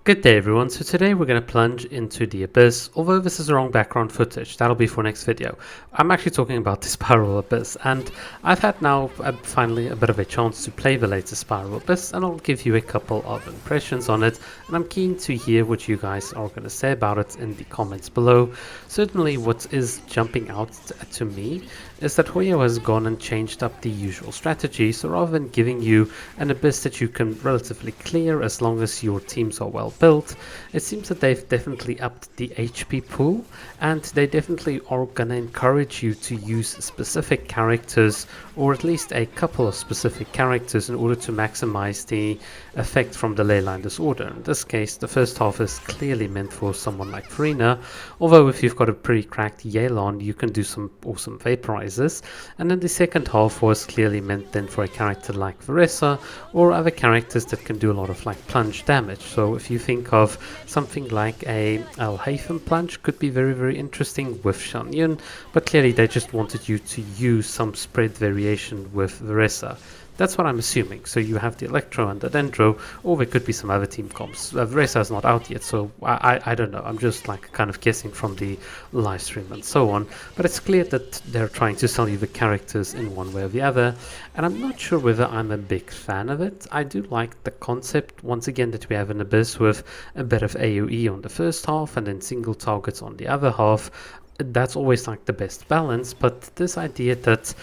Good day everyone, so today we're going to plunge into the Abyss, although this is the wrong background footage, that'll be for next video. I'm actually talking about the Spiral Abyss, and I've had now finally a bit of a chance to play the latest Spiral Abyss, and I'll give you a couple of impressions on it, and I'm keen to hear what you guys are going to say about it in the comments below. Certainly what is jumping out to me is that Hoyo has gone and changed up the usual strategy, so rather than giving you an Abyss that you can relatively clear as long as your teams are well built, it seems that they've definitely upped the HP pool, and they definitely are going to encourage you to use specific characters, or at least a couple of specific characters, in order to maximize the effect from the Leyline Disorder. In this case, the first half is clearly meant for someone like Farina, although if you've got a pretty cracked Yelan, you can do some awesome vaporizers, and then the second half was clearly meant then for a character like Veressa, or other characters that can do a lot of like plunge damage. So if you think of something like a Al Haytham plunge, could be very interesting with Shan Yun, but clearly they just wanted you to use some spread variation with Veressa. That's what I'm assuming. So you have the Electro and the Dendro, or there could be some other team comps. Veressa is not out yet, so I don't know. I'm just like kind of guessing from the live stream and so on. But it's clear that they're trying to sell you the characters in one way or the other, and I'm not sure whether I'm a big fan of it. I do like the concept, once again, that we have an Abyss with a bit of AoE on the first half and then single targets on the other half. That's always like the best balance, but this idea that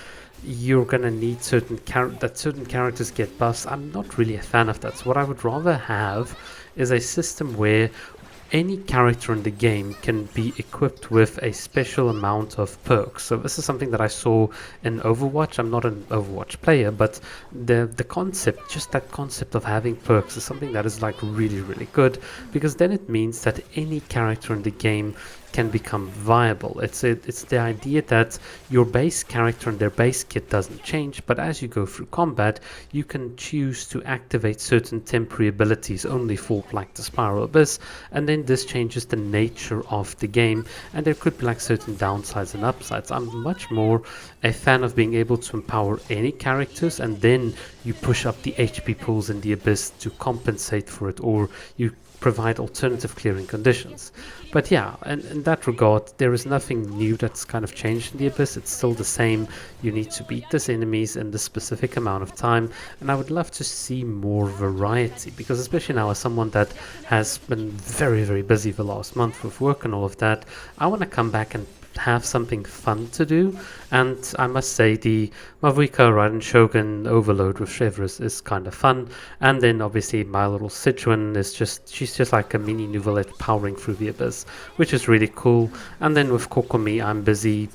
you're gonna need certain characters get buffs, I'm not really a fan of that. So what I would rather have is a system where any character in the game can be equipped with a special amount of perks. So this is something that I saw in Overwatch. I'm not an Overwatch player, but the concept, just that concept of having perks, is something that is like really good, because then it means that any character in the game can become viable. It's the idea that your base character and their base kit doesn't change, but as you go through combat, you can choose to activate certain temporary abilities only for like the Spiral Abyss, and then this changes the nature of the game, and there could be like certain downsides and upsides. I'm much more a fan of being able to empower any characters, and then you push up the HP pools in the Abyss to compensate for it, or you provide alternative clearing conditions. But yeah, in that regard, there is nothing new that's kind of changed in the Abyss. It's still the same. You need to beat these enemies in the specific amount of time, and I would love to see more variety, because especially now as someone that has been very busy the last month with work and all of that, I want to come back and have something fun to do. And I must say the Mavuika Raiden Shogun Overload with Chevres is kind of fun, and then obviously my little Sichuan is she's just like a mini Nouvellette powering through the Abyss, which is really cool. And then with Kokomi, I'm busy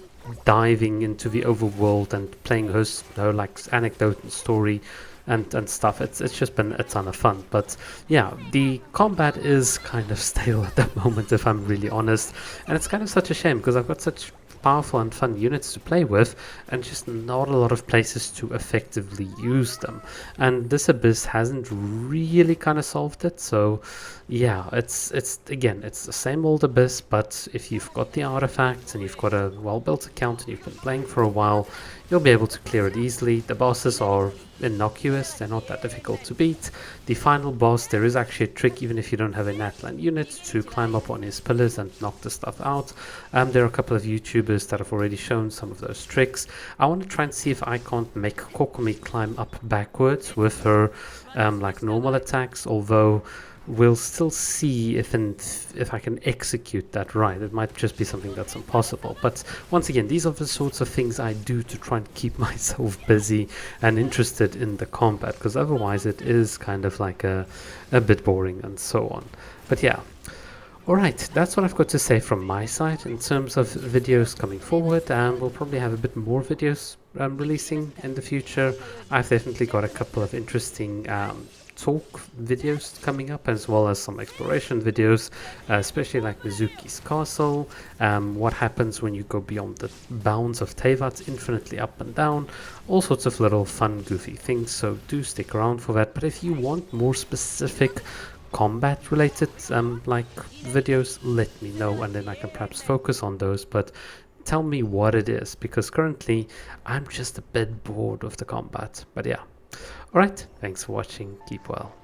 diving into the overworld and playing her like anecdote and story and stuff. It's just been a ton of fun. But yeah, the combat is kind of stale at the moment, if I'm really honest, and it's kind of such a shame, because I've got such powerful and fun units to play with, and just not a lot of places to effectively use them, and this Abyss hasn't really kind of solved it. So yeah, it's again, it's the same old Abyss, but if you've got the artifacts and you've got a well-built account and you've been playing for a while, you'll be able to clear it easily. The bosses are innocuous, they're not that difficult to beat. The final boss, there is actually a trick, even if you don't have a Natlan unit, to climb up on his pillars and knock the stuff out. There are a couple of YouTubers that have already shown some of those tricks. I want to try and see if I can't make Kokomi climb up backwards with her like normal attacks, although we'll still see if I can execute that right. It might just be something that's impossible. But once again, these are the sorts of things I do to try and keep myself busy and interested in the combat, because otherwise it is kind of like a bit boring and so on. But yeah. Alright, that's what I've got to say from my side in terms of videos coming forward. We'll probably have a bit more videos releasing in the future. I've definitely got a couple of interesting talk videos coming up, as well as some exploration videos, especially like Mizuki's castle, what happens when you go beyond the bounds of Tevat's infinitely up and down, all sorts of little fun goofy things, so do stick around for that. But if you want more specific combat related like videos, let me know, and then I can perhaps focus on those. But tell me what it is, because currently I'm just a bit bored of the combat. But yeah. Alright, thanks for watching, keep well.